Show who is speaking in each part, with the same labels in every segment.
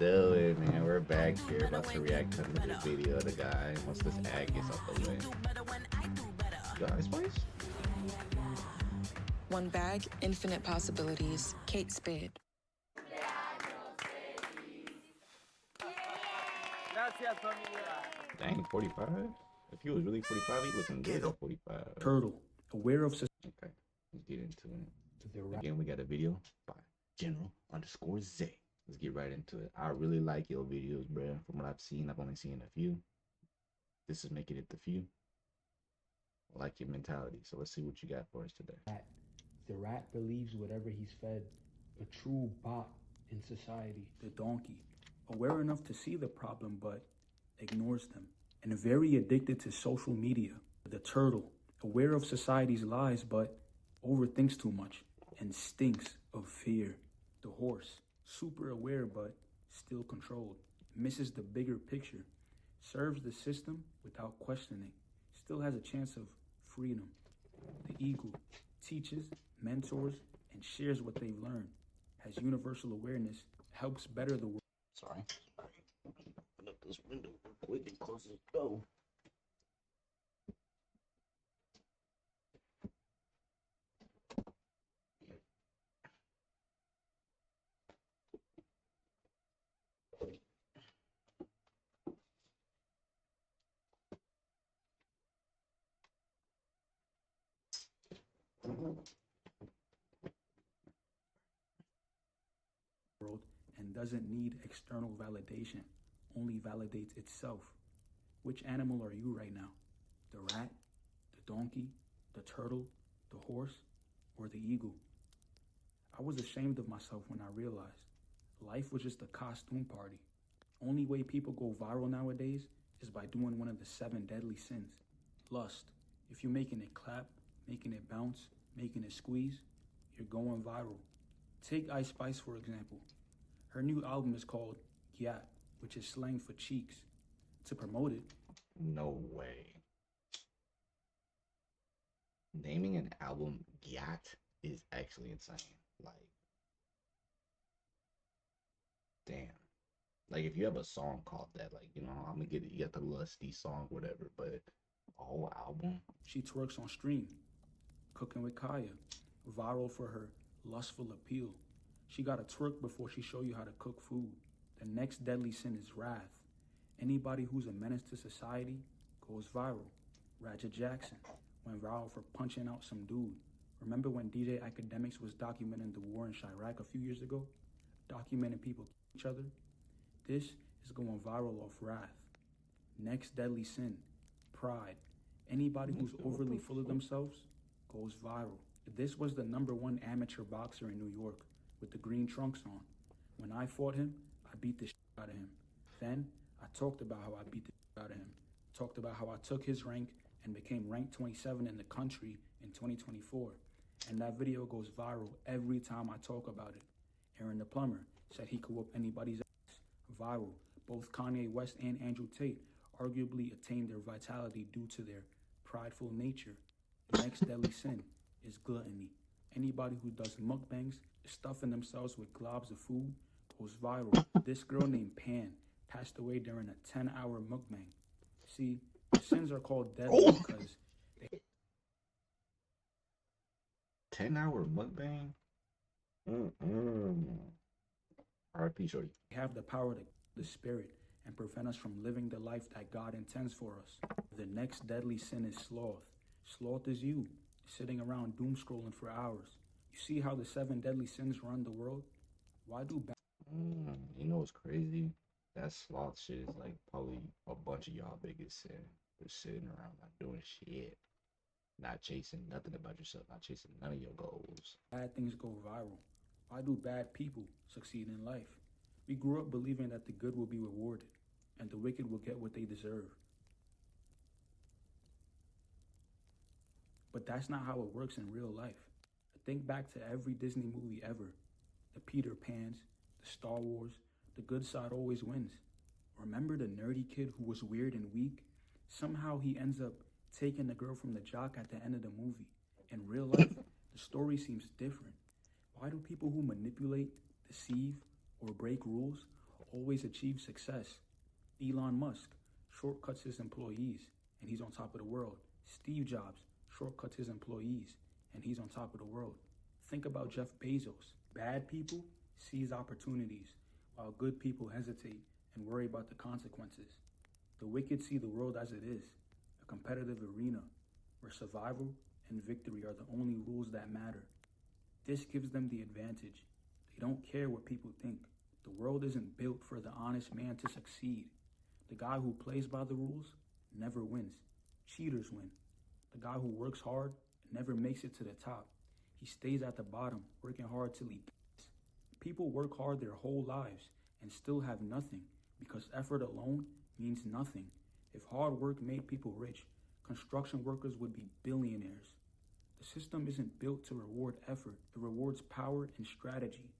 Speaker 1: doing, man? We're back here about to react to another video of the guy once this ad gets out the way. Guys, please.
Speaker 2: One bag, infinite possibilities. Kate Spade.
Speaker 1: Dang, 45? If he was really 45, he looking good at 45.
Speaker 3: Turtle, aware of
Speaker 1: Okay, let's get into it. Again, we got a video by General_Z. Let's get right into it. I really like your videos, bro. From what I've seen, I've only seen a few. This is making it the few. I like your mentality. So let's see what you got for us today.
Speaker 4: The rat believes whatever he's fed, a true bot in society.
Speaker 3: the donkey, aware enough to see the problem but ignores them, and very addicted to social media. The turtle, aware of society's lies but overthinks too much and stinks of fear. The horse, super aware but still controlled, misses the bigger picture, serves the system without questioning, still has a chance of freedom. The eagle, teaches, mentors, and shares what they've learned, has universal awareness, helps better the world.
Speaker 1: Sorry. Open up this window real quick and close this door.
Speaker 3: And doesn't need external validation, only validates itself. Which animal are you right now? The rat, the donkey, the turtle, the horse, or the eagle? I was ashamed of myself when I realized life was just a costume party. Only way people go viral nowadays is by doing one of the 7 deadly sins. Lust. If you're making it clap, making it bounce, making it squeeze, you're going viral. Take Ice Spice for example. Her new album is called Gyat, which is slang for cheeks. To promote it,
Speaker 1: No way. Naming an album Gyat is actually insane. Like, damn. Like, if you have a song called that, like, you know, I'm gonna get it. You got the lusty song, whatever, but a whole album?
Speaker 3: she twerks on stream. Cooking with Kaya, viral for her lustful appeal. She gotta twerk before she show you how to cook food. The next deadly sin is wrath. Anybody who's a menace to society goes viral. Ratchet Jackson went viral for punching out some dude. Remember when DJ Academics was documenting the war in Chirac a few years ago? Documenting people killing each other? This is going viral off wrath. Next deadly sin, pride. Anybody who's overly full of themselves goes viral. This was the #1 amateur boxer in New York with the green trunks on. When I fought him, I beat the shit out of him. Then I talked about how I beat the shit out of him. Talked about how I took his rank and became ranked 27 in the country in 2024. And that video goes viral every time I talk about it. Aaron the Plumber said he could whoop anybody's ass. Viral. Both Kanye West and Andrew Tate arguably attained their vitality due to their prideful nature. The next deadly sin is gluttony. Anybody who does mukbangs, stuffing themselves with globs of food, goes viral. This girl named Pan passed away during a 10-hour mukbang. See, the sins are called deadly because they
Speaker 1: 10-hour mukbang? RP Shorty.
Speaker 3: have the power to the spirit and prevent us from living the life that God intends for us. The next deadly sin is sloth. Sloth is you, sitting around doom scrolling for hours. You see how the 7 deadly sins run the world? Why do bad
Speaker 1: You know what's crazy? That sloth shit is like probably a bunch of y'all biggest sin. Just sitting around not doing shit. Not chasing nothing about yourself. Not chasing none of your goals.
Speaker 3: things go viral? Why do bad people succeed in life? We grew up believing that the good will be rewarded and the wicked will get what they deserve. But that's not how it works in real life. Think back to every Disney movie ever. The Peter Pans, the Star Wars, the good side always wins. Remember the nerdy kid who was weird and weak? Somehow he ends up taking the girl from the jock at the end of the movie. In real life, the story seems different. Why do people who manipulate, deceive, or break rules always achieve success. Elon Musk shortcuts his employees, and he's on top of the world. Steve Jobs shortcuts his employees, and he's on top of the world. Think about Jeff Bezos. Bad people seize opportunities, while good people hesitate and worry about the consequences. The wicked see the world as it is, a competitive arena where survival and victory are the only rules that matter. This gives them the advantage. They don't care what people think. The world isn't built for the honest man to succeed. The guy who plays by the rules never wins. Cheaters win. The guy who works hard never makes it to the top. He stays at the bottom, working hard till he dies. People work hard their whole lives and still have nothing because effort alone means nothing. If hard work made people rich, construction workers would be billionaires. The system isn't built to reward effort. It rewards power and strategy.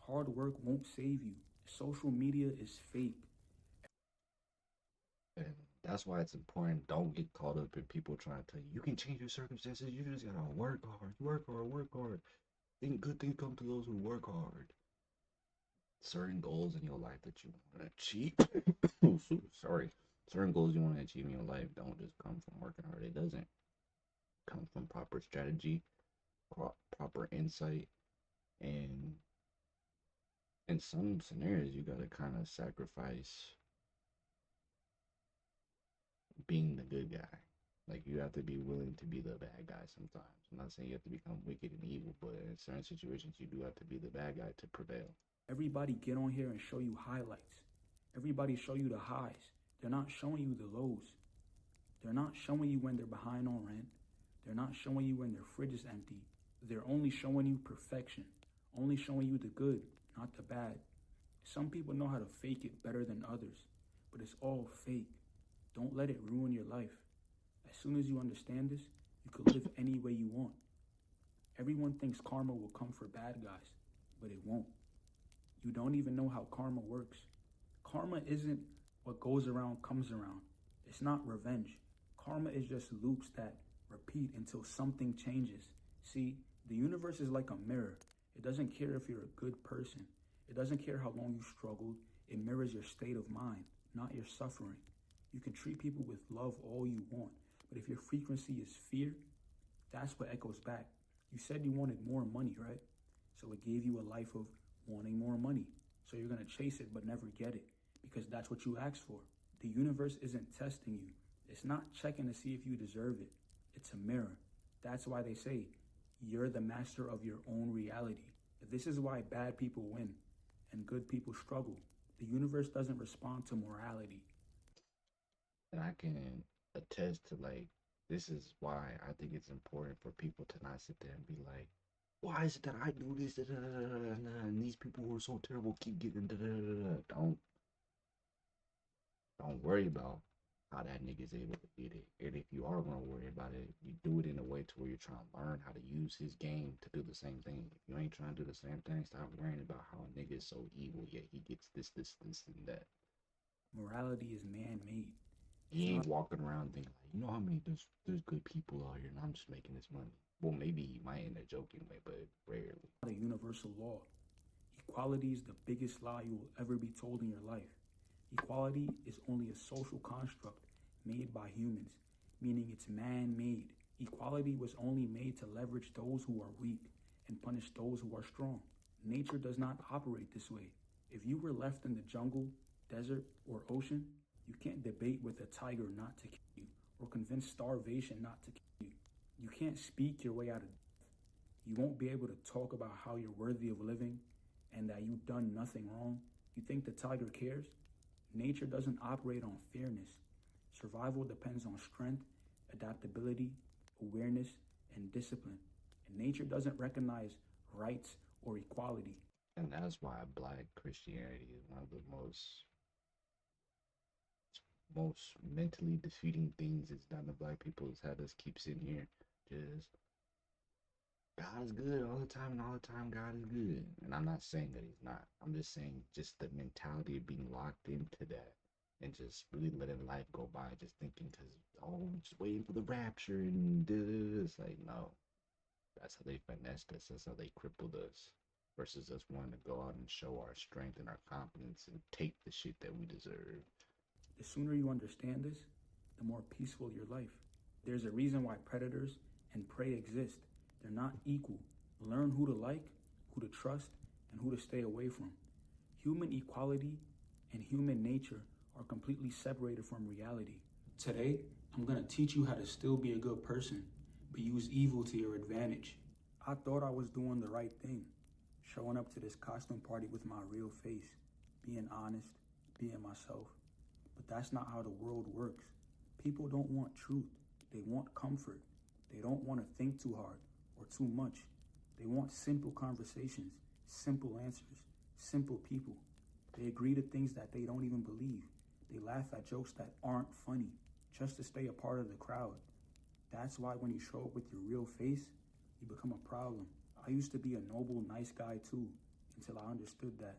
Speaker 3: Hard work won't save you. Social media is fake.
Speaker 1: And that's why it's important. Don't get caught up in people trying to tell you, you can change your circumstances. You just gotta work hard, work hard, work hard. Think good things come to those who work hard. Certain goals in your life that you want to achieve. Sorry. Certain goals you want to achieve in your life don't just come from working hard. It doesn't come from proper strategy, proper insight, and in some scenarios, you gotta kind of sacrifice being the good guy. Like, you have to be willing to be the bad guy sometimes. I'm not saying you have to become wicked and evil, but in certain situations, you do have to be the bad guy to prevail.
Speaker 3: Everybody get on here and show you highlights. Everybody show you the highs. They're not showing you the lows. They're not showing you when they're behind on rent. They're not showing you when their fridge is empty. They're only showing you perfection, only showing you the good, not the bad. Some people know how to fake it better than others, but it's all fake. Don't let it ruin your life. As soon as you understand this, you could live any way you want. Everyone thinks karma will come for bad guys, but it won't. You don't even know how karma works. Karma isn't what goes around comes around. It's not revenge. Karma is just loops that repeat until something changes. See, the universe is like a mirror. It doesn't care if you're a good person. It doesn't care how long you struggled. It mirrors your state of mind, not your suffering. You can treat people with love all you want, but if your frequency is fear, that's what echoes back. You said you wanted more money, right? So it gave you a life of wanting more money. So you're going to chase it but never get it because that's what you asked for. The universe isn't testing you. It's not checking to see if you deserve it. It's a mirror. That's why they say you're the master of your own reality. This is why bad people win and good people struggle. The universe doesn't respond to morality.
Speaker 1: And I can attest to, like, this is why I think it's important for people to not sit there and be like, why is it that I do this, and these people who are so terrible keep getting Don't worry about how that nigga's able to get it. And if you are gonna worry about it, you do it in a way to where you're trying to learn how to use his game to do the same thing. If you ain't trying to do the same thing, stop worrying about how a nigga is so evil, yet he gets this, and that.
Speaker 3: Morality is man-made.
Speaker 1: He ain't walking around thinking like, you know how many there's good people out here, and I'm just making this money. Well, maybe he might in a joking way, but rarely.
Speaker 3: Not a universal law. Equality is the biggest lie you will ever be told in your life. Equality is only a social construct made by humans, meaning it's man-made. Equality was only made to leverage those who are weak and punish those who are strong. Nature does not operate this way. If you were left in the jungle, desert, or ocean, you can't debate with a tiger not to kill you or convince starvation not to kill you. You can't speak your way out of death. You won't be able to talk about how you're worthy of living and that you've done nothing wrong. You think the tiger cares? Nature doesn't operate on fairness. Survival depends on strength, adaptability, awareness, and discipline. And nature doesn't recognize rights or equality.
Speaker 1: And that's why Black Christianity is one of the most mentally defeating things it's done to Black people is had us keep sitting here just God is good all the time, and all the time God is good. And I'm not saying that he's not. I'm just saying just the mentality of being locked into that and just really letting life go by, just thinking just waiting for the rapture and it's like, no. That's how they finessed us. That's how they crippled us. versus us wanting to go out and show our strength and our confidence and take the shit that we deserve.
Speaker 3: The sooner you understand this, the more peaceful your life. There's a reason why predators and prey exist. They're not equal. Learn who to like, who to trust, and who to stay away from. Human equality and human nature are completely separated from reality. Today, I'm gonna teach you how to still be a good person, but use evil to your advantage. I thought I was doing the right thing, showing up to this costume party with my real face, being honest, being myself. But that's not how the world works. People don't want truth. They want comfort. They don't want to think too hard or too much. They want simple conversations, simple answers, simple people. They agree to things that they don't even believe. They laugh at jokes that aren't funny just to stay a part of the crowd. That's why when you show up with your real face, you become a problem. I used to be a noble, nice guy too, until I understood that.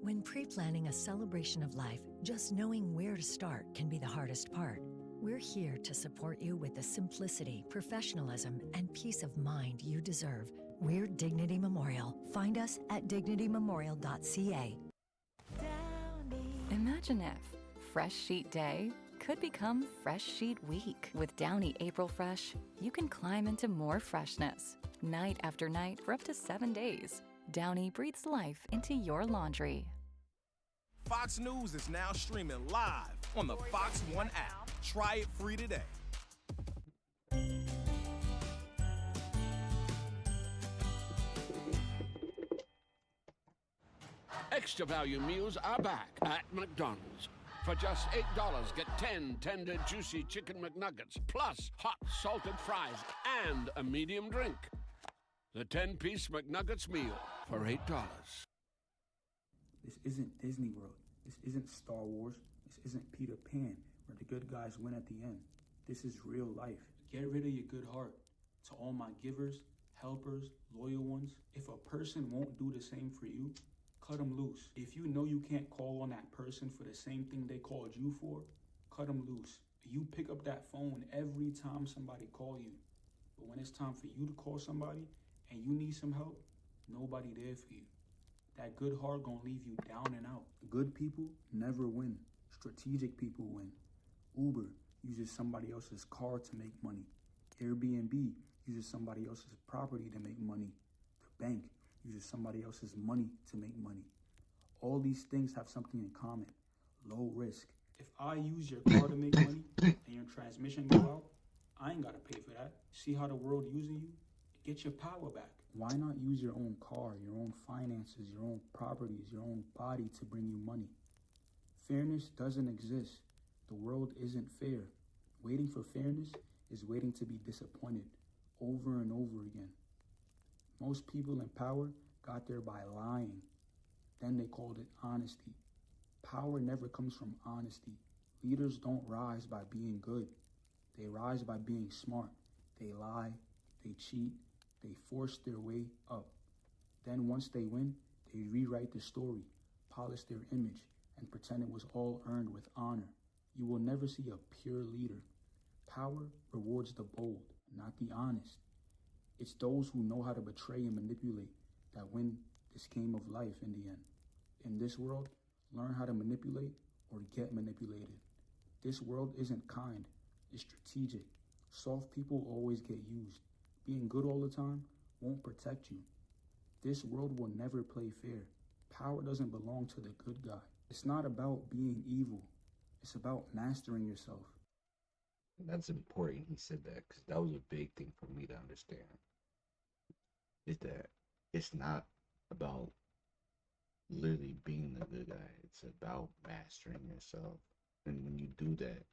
Speaker 5: When pre-planning a celebration of life, just knowing where to start can be the hardest part. We're here to support you with the simplicity, professionalism, and peace of mind you deserve. We're Dignity Memorial. Find us at dignitymemorial.ca.
Speaker 6: Imagine if Fresh Sheet Day could become Fresh Sheet Week. With Downy April Fresh, you can climb into more freshness, night after night for up to 7 days. Downy breathes life into your laundry.
Speaker 7: Fox News is now streaming live on the Fox One app. Try it free today.
Speaker 8: Extra value meals are back at McDonald's. For just $8, get 10 tender, juicy chicken McNuggets, plus hot salted fries and a medium drink. The 10-piece McNuggets meal for $8.
Speaker 3: This isn't Disney World. This isn't Star Wars. This isn't Peter Pan, where the good guys win at the end. This is real life. Get rid of your good heart. To all my givers, helpers, loyal ones, if a person won't do the same for you, cut them loose. If you know you can't call on that person for the same thing they called you for, cut them loose. You pick up that phone every time somebody call you. But when it's time for you to call somebody and you need some help, nobody there for you. That good heart gonna leave you down and out. Good people never win. Strategic people win. Uber uses somebody else's car to make money. Airbnb uses somebody else's property to make money. The bank uses somebody else's money to make money. All these things have something in common. Low risk. If I use your car to make money and your transmission go out, I ain't gotta pay for that. See how the world using you? Get your power back. Why not use your own car, your own finances, your own properties, your own body to bring you money? Fairness doesn't exist. The world isn't fair. Waiting for fairness is waiting to be disappointed over and over again. Most people in power got there by lying. Then they called it honesty. Power never comes from honesty. Leaders don't rise by being good. They rise by being smart. They lie, they cheat, they force their way up. Then once they win, they rewrite the story, polish their image, and pretend it was all earned with honor. You will never see a pure leader. Power rewards the bold, not the honest. It's those who know how to betray and manipulate that win this game of life in the end. In this world, learn how to manipulate or get manipulated. This world isn't kind, it's strategic. Soft people always get used. Being good all the time won't protect you. This world will never play fair. Power doesn't belong to the good guy. It's not about being evil. It's about mastering yourself.
Speaker 1: That's important he said that, because that was a big thing for me to understand. Is that it's not about literally being the good guy. It's about mastering yourself. And when you do that,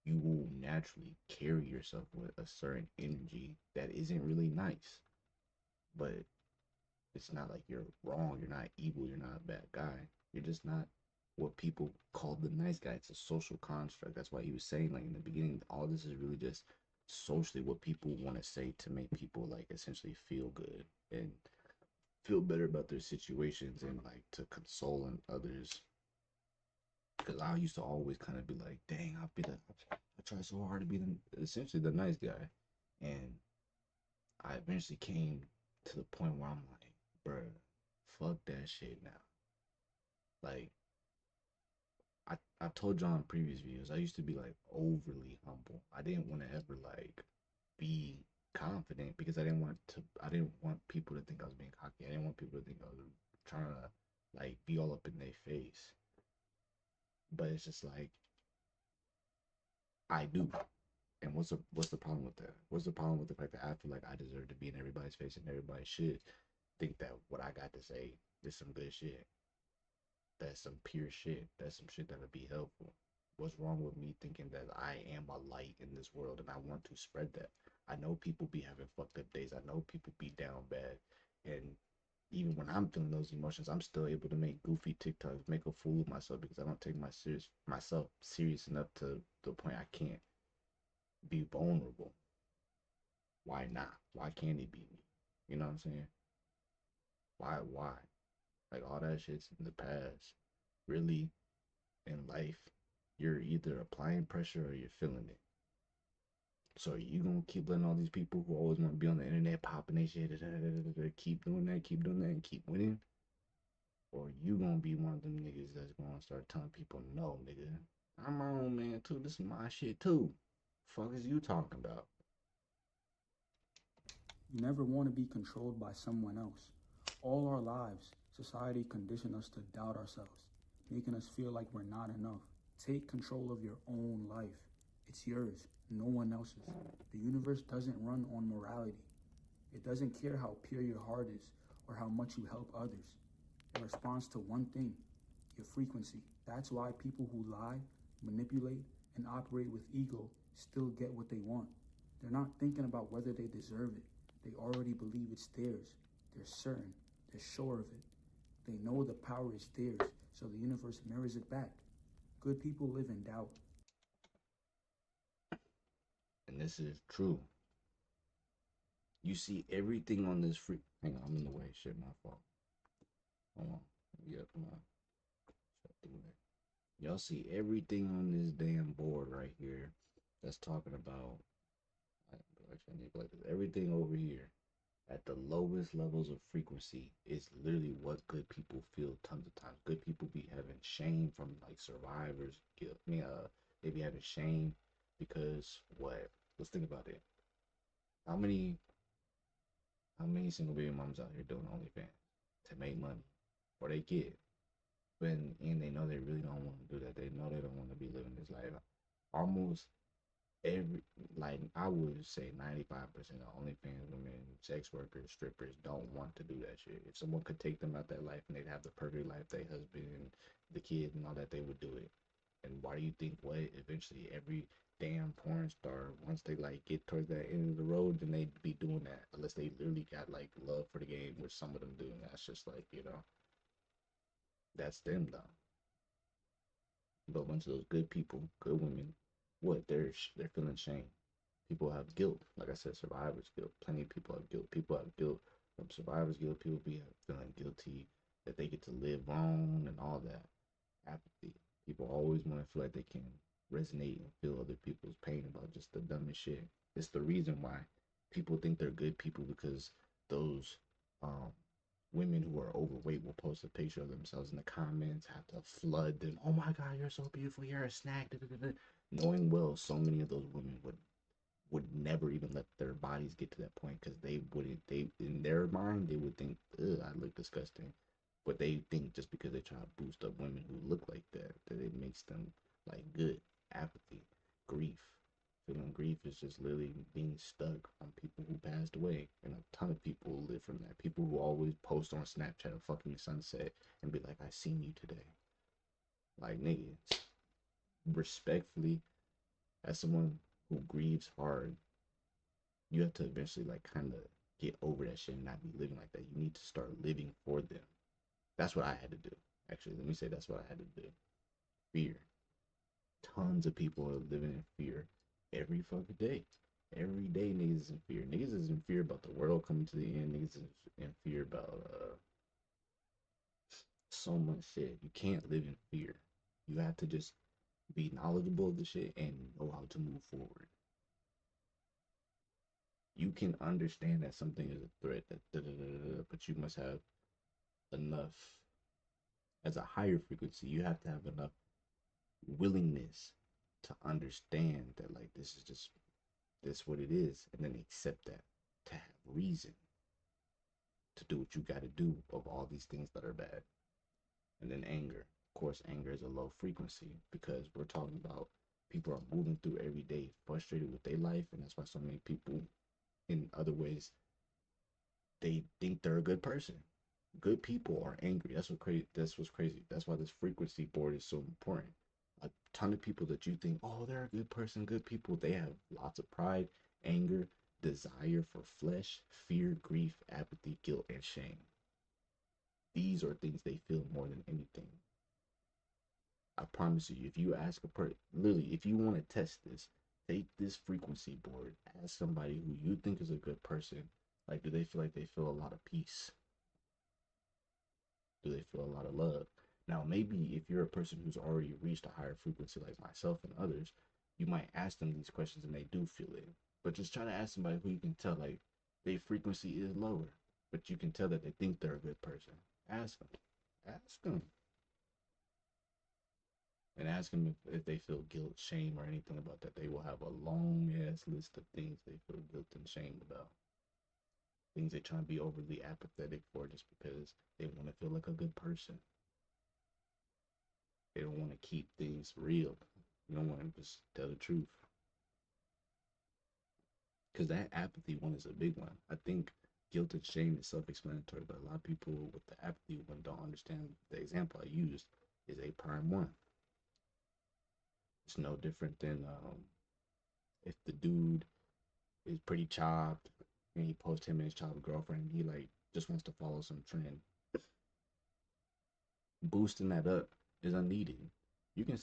Speaker 1: you will naturally carry yourself with a certain energy that isn't really nice. But it's not like you're wrong, you're not evil, you're not a bad guy. You're just not what people call the nice guy. It's a social construct. That's why he was saying, like, in the beginning, all this is really just socially what people want to say to make people, like, essentially feel good and feel better about their situations, and like to console others. Because I used to always kind of be like, dang, I try so hard to be essentially the nice guy. And I eventually came to the point where I'm like, bruh, fuck that shit now. Like, I told y'all in previous videos, I used to be like overly humble. I didn't want to ever like be confident because I didn't want people to think I was being cocky. I didn't want people to think I was trying to like be all up in their face. But it's just like I do. And what's the problem with that? What's the problem with the fact that I feel like I deserve to be in everybody's face and everybody should think that what I got to say is some good shit? That's some pure shit. That's some shit that'll be helpful. What's wrong with me thinking that I am a light in this world and I want to spread that? I know people be having fucked up days. I know people be down bad. And even when I'm feeling those emotions, I'm still able to make goofy TikToks, make a fool of myself because I don't take myself serious enough to the point I can't be vulnerable. Why not? Why can't he be me? You know what I'm saying? Why? Like all that shit's in the past. Really, in life, you're either applying pressure or you're feeling it. So are you gonna keep letting all these people who always want to be on the internet popping their shit, keep doing that, and keep winning? Or you gonna be one of them niggas that's gonna start telling people, no, nigga, I'm my own man too. This is my shit too. Fuck is you talking about?
Speaker 3: You never want to be controlled by someone else. All our lives, society conditioned us to doubt ourselves, making us feel like we're not enough. Take control of your own life. It's yours, no one else's. The universe doesn't run on morality. It doesn't care how pure your heart is or how much you help others. It responds to one thing, your frequency. That's why people who lie, manipulate, and operate with ego still get what they want. They're not thinking about whether they deserve it. They already believe it's theirs. They're certain. They're sure of it. They know the power is theirs, so the universe mirrors it back. Good people live in doubt.
Speaker 1: And this is true. You see everything on this free. Hang on, I'm in the way. Shit, my fault. Hold on. Yep, come on. Shut the way. Y'all see everything on this damn board right here that's talking about. Actually, I need to play this. Everything over here at the lowest levels of frequency is literally what good people feel tons of times. Good people be having shame from like survivors. Guilt. They be having shame because what? Let's think about it. How many single baby moms out here doing OnlyFans to make money for their kid? And they know they really don't want to do that. They know they don't want to be living this life. Almost every, like I would say 95% of OnlyFans women, sex workers, strippers don't want to do that shit. If someone could take them out that life and they'd have the perfect life, their husband and the kid and all that, they would do it. And why do you think what? Eventually every damn porn star, once they like get towards that end of the road, then they'd be doing that. Unless they literally got like love for the game, which some of them do. And that's just like, that's them though. But a bunch of those good people, good women, what they're feeling shame. People have guilt. Like I said, survivor's guilt. Plenty of people have guilt. People have guilt from survivor's guilt. People be feeling guilty that they get to live wrong and all that. Apathy. People always want to feel like they can resonate and feel other people's pain about just the dumbest shit. It's the reason why people think they're good people, because those women who are overweight will post a picture of themselves in the comments, have to flood them. Oh my God, you're so beautiful. You're a snack. Knowing well, so many of those women would never even let their bodies get to that point, because they in their mind they would think, ugh, I look disgusting. But they think just because they try to boost up women who look like that it makes them like good. Apathy, grief. Feeling grief is just literally being stuck on people who passed away. And a ton of people live from that. People who always post on Snapchat a fucking sunset and be like, I seen you today. Like, nigga, respectfully, as someone who grieves hard, you have to eventually like kind of get over that shit and not be living like that. You need to start living for them. That's what I had to do. Actually, let me say that's what I had to do. Fear. Tons of people are living in fear every fucking day. Every day niggas is in fear. Niggas is in fear about the world coming to the end. Niggas is in fear about so much shit. You can't live in fear. You have to just be knowledgeable of the shit and know how to move forward. You can understand that something is a threat, but you must have enough. As a higher frequency, you have to have enough willingness to understand that, like, this is just this what it is, and then accept that, to have reason to do what you got to do of all these things that are bad. And then anger. Of course, anger is a low frequency because we're talking about people are moving through every day frustrated with their life, and that's why so many people, in other ways, they think they're a good person. Good people are angry. That's what's crazy. That's why this frequency board is so important. A ton of people that you think, oh, they're a good person, good people, they have lots of pride, anger, desire for flesh, fear, grief, apathy, guilt, and shame. These are things they feel more than anything. I promise you, if you ask a person, literally, if you want to test this, take this frequency board, ask somebody who you think is a good person, like, do they feel like they feel a lot of peace? Do they feel a lot of love? Now, maybe if you're a person who's already reached a higher frequency like myself and others, you might ask them these questions and they do feel it. But just try to ask somebody who you can tell, like, their frequency is lower, but you can tell that they think they're a good person. Ask them. Ask them. And ask them if they feel guilt, shame, or anything about that. They will have a long ass list of things they feel guilt and shame about. Things they try to be overly apathetic for just because they want to feel like a good person. They don't want to keep things real. You don't want to just tell the truth. Because that apathy one is a big one. I think guilt and shame is self-explanatory, but a lot of people with the apathy one don't understand. The example I used is a prime one. It's no different than if the dude is pretty chopped and he posts him and his chopped girlfriend, he like just wants to follow some trend. Boosting that up is unneeded. You can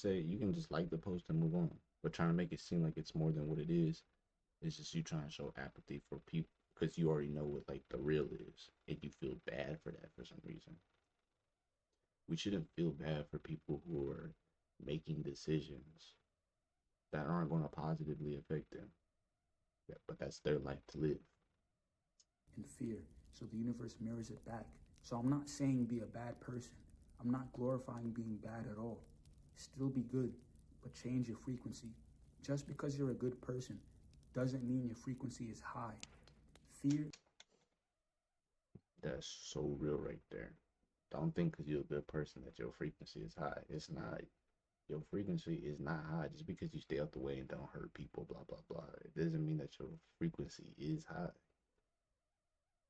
Speaker 1: just like the post and move on, but trying to make it seem like it's more than what it is just you trying to show apathy for people because you already know what like the real is, and you feel bad for that for some reason. We shouldn't feel bad for people who are making decisions that aren't going to positively affect them. Yeah, but that's their life to live.
Speaker 3: And fear, so the universe mirrors it back. So I'm not saying be a bad person. I'm not glorifying being bad at all. Still be good, but change your frequency. Just because you're a good person doesn't mean your frequency is high. Fear.
Speaker 1: That's so real right there. Don't think because you're a good person that your frequency is high. It's not. Your frequency is not high just because you stay out the way and don't hurt people, blah, blah, blah. It doesn't mean that your frequency is high.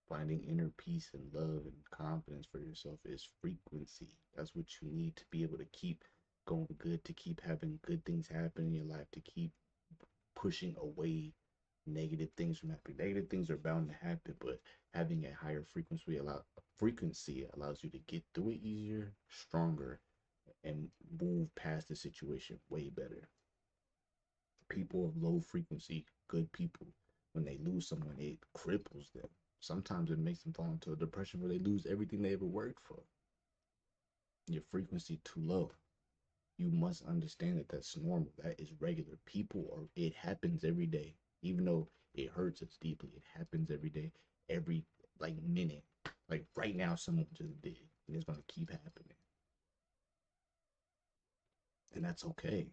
Speaker 1: Finding inner peace and love and confidence for yourself is frequency. That's what you need to be able to keep going good, to keep having good things happen in your life, to keep pushing away negative things from happening. Negative things are bound to happen, but having a higher frequency allows you to get through it easier, stronger, and move past the situation way better. People of low frequency, good people, when they lose someone, it cripples them. Sometimes it makes them fall into a depression where they lose everything they ever worked for. Your frequency too low. You must understand that that's normal. That is regular. It happens every day. Even though it hurts us deeply, it happens every day, every like minute. Like right now, someone just did, and it's gonna keep happening. And that's okay.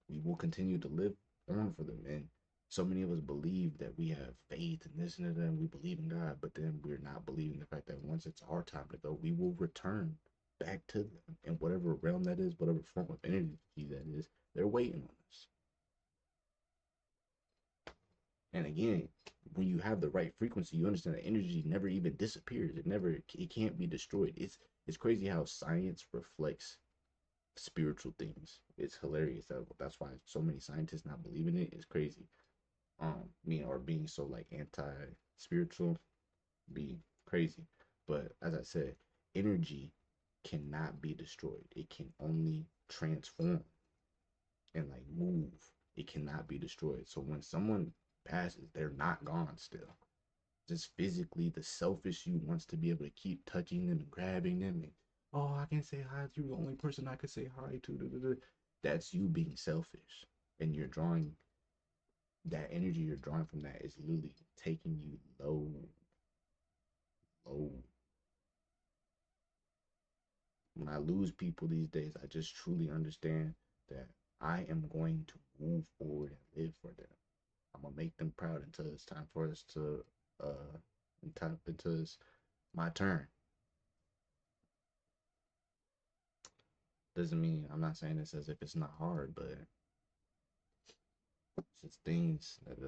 Speaker 1: We will continue to live on for them. And so many of us believe that we have faith and this and that, and we believe in God, but then we're not believing the fact that once it's our time to go, we will return back to them in whatever realm that is, whatever form of energy that is. They're waiting on us. And again, when you have the right frequency, you understand that energy never even disappears. It can't be destroyed. It's crazy how science reflects spiritual things. It's hilarious. That's why so many scientists not believing it is crazy. Or being so like anti-spiritual, be crazy. But as I said, energy cannot be destroyed. It can only transform and like move. It cannot be destroyed. So when someone passes, they're not gone still. Just physically, the selfish you wants to be able to keep touching them and grabbing them and, oh, I can say hi to you, the only person I could say hi to. That's you being selfish. And you're drawing that energy you're drawing from that is literally taking you low. When I lose people these days, I just truly understand that I am going to move forward and live for them. I'm gonna make them proud until it's time for us to until it's my turn. Doesn't mean I'm not saying this as if it's not hard, but it's just things that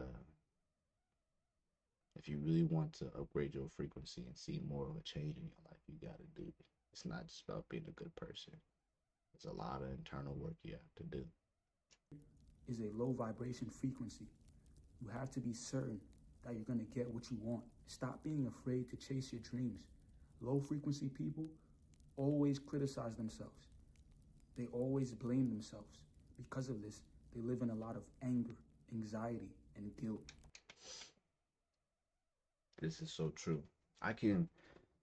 Speaker 1: if you really want to upgrade your frequency and see more of a change in your life, you gotta do it. It's not just about being a good person. There's a lot of internal work you have to do.
Speaker 3: Is a low vibration frequency. You have to be certain that you're going to get what you want. Stop being afraid to chase your dreams. Low frequency people always criticize themselves. They always blame themselves. Because of this, they live in a lot of anger, anxiety, and guilt.
Speaker 1: This is so true. I can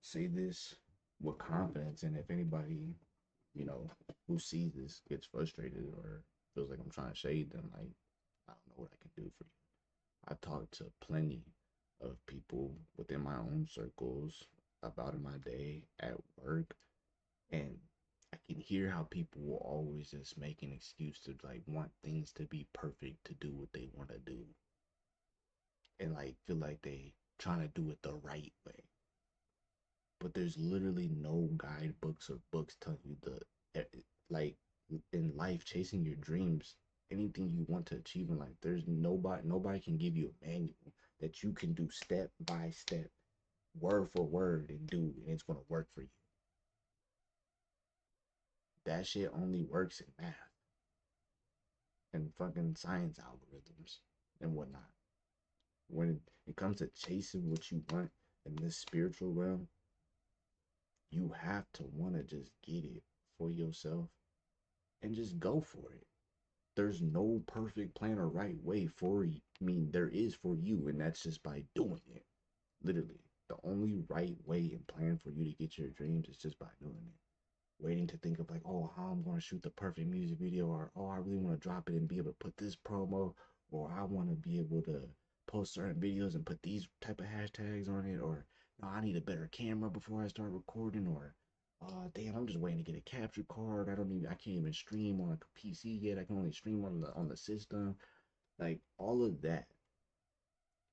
Speaker 1: say this with confidence, and if anybody, who sees this gets frustrated or feels like I'm trying to shade them, like, I don't know what I can do for you. I talk to plenty of people within my own circles about in my day at work, and I can hear how people will always just make an excuse to like want things to be perfect to do what they want to do, and like feel like they trying to do it the right way. But there's literally no guidebooks or books telling you like in life, chasing your dreams, anything you want to achieve in life, there's nobody can give you a manual that you can do step by step, word for word, and do, and it's gonna work for you. That shit only works in math and fucking science algorithms and whatnot. When it comes to chasing what you want in this spiritual realm, you have to want to just get it for yourself and just go for it. There's no perfect plan or right way for you. I mean, there is for you, and that's just by doing it. Literally, the only right way and plan for you to get your dreams is just by doing it. Waiting to think of like, oh, how I'm going to shoot the perfect music video, or oh, I really want to drop it and be able to put this promo, or I want to be able to post certain videos and put these type of hashtags on it, or no, I need a better camera before I start recording, or oh damn, I'm just waiting to get a capture card. I can't even stream on a PC yet. I can only stream on the system. Like, all of that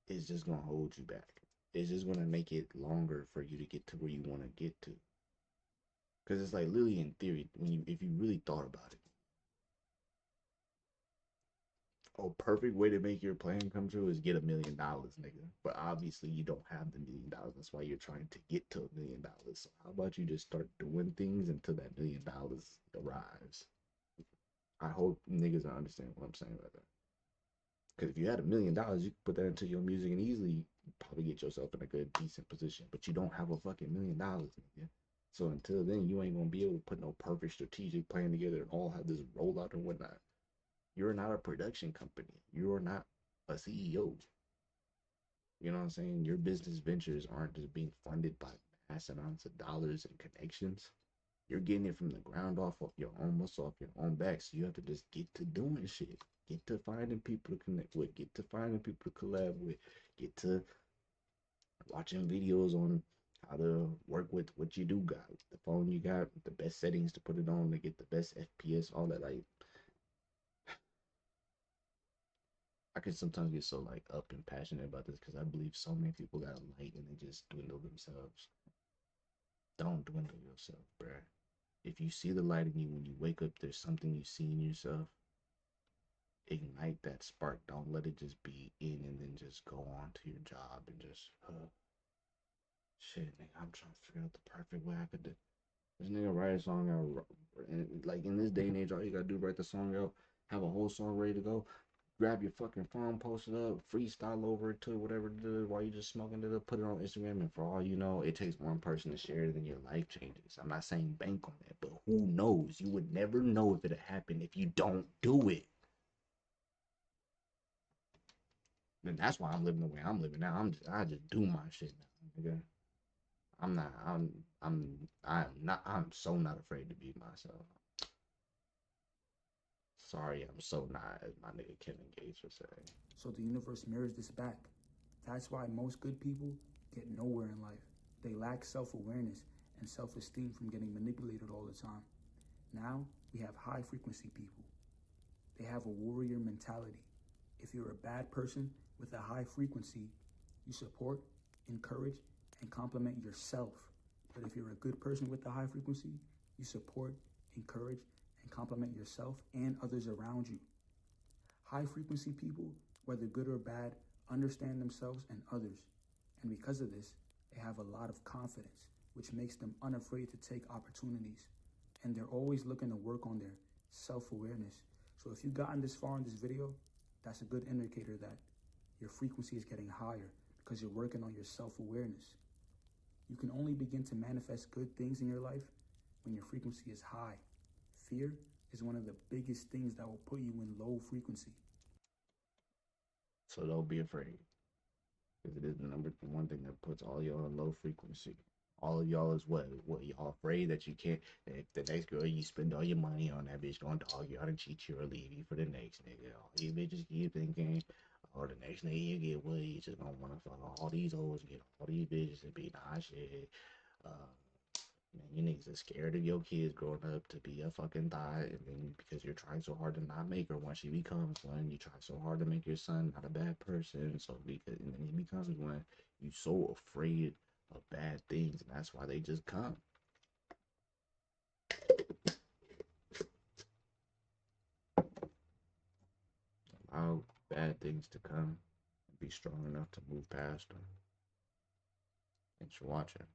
Speaker 1: is just gonna hold you back. It's just gonna make it longer for you to get to where you want to get to. Cause it's like literally in theory, if you really thought about it, a perfect way to make your plan come true is get $1 million, nigga. But obviously you don't have the $1 million. That's why you're trying to get to $1 million. So how about you just start doing things until that $1 million arrives? I hope niggas understand what I'm saying about that. Because if you had $1 million, you could put that into your music and easily probably get yourself in a good, decent position. But you don't have a fucking $1 million, nigga. So until then, you ain't gonna be able to put no perfect strategic plan together and all have this rollout and whatnot. You're not a production company. You're not a CEO. You know what I'm saying? Your business ventures aren't just being funded by mass amounts of dollars and connections. You're getting it from the ground off of your own muscle, off your own back. So you have to just get to doing shit. Get to finding people to connect with. Get to finding people to collab with. Get to watching videos on how to work with what you do got. The phone you got, the best settings to put it on to get the best FPS, all that. Like, I can sometimes get so like up and passionate about this because I believe so many people got a light and they just dwindle themselves. Don't dwindle yourself, bruh. If you see the light in you when you wake up, there's something you see in yourself. Ignite that spark. Don't let it just be in and then just go on to your job and just shit, nigga. I'm trying to figure out the perfect way I could do. This nigga write a song out, and like in this day and age, all you gotta do is write the song out, have a whole song ready to go. Grab your fucking phone, post it up, freestyle over it to whatever it is while you're just smoking it up, put it on Instagram, and for all you know, it takes one person to share it and your life changes. I'm not saying bank on that, but who knows? You would never know if it'll happen if you don't do it. And that's why I'm living the way I'm living now. I just do my shit now, nigga. I'm so not afraid to be myself. Sorry, I'm so not, as my nigga Kevin Gates would say.
Speaker 3: So the universe mirrors this back. That's why most good people get nowhere in life. They lack self-awareness, and self-esteem from getting manipulated all the time. Now we have high frequency people. They have a warrior mentality. If you're a bad person with a high frequency, you support, encourage, and compliment yourself. But if you're a good person with a high frequency, you support, encourage, and compliment yourself and others around you. High frequency people, whether good or bad, understand themselves and others. And because of this, they have a lot of confidence, which makes them unafraid to take opportunities. And they're always looking to work on their self-awareness. So if you've gotten this far in this video, that's a good indicator that your frequency is getting higher because you're working on your self-awareness. You can only begin to manifest good things in your life when your frequency is high. Fear is one of the biggest things that will put you in low frequency.
Speaker 1: So don't be afraid. Because it is the number one thing that puts all y'all in low frequency. All of y'all is what y'all afraid that you can't, if the next girl you spend all your money on, that bitch gonna dog you out and cheat you or leave you for the next nigga. All these bitches keep thinking, or the next nigga you get with, you just gonna wanna fuck all these hoes, get all these bitches and be nah shit. Man, you niggas are scared of your kids growing up to be a fucking thot, and then because you're trying so hard to not make her when she becomes one, you try so hard to make your son not a bad person, so because and then he becomes one, you so afraid of bad things, and that's why they just come. Allow bad things to come and be strong enough to move past them. Thanks for watching.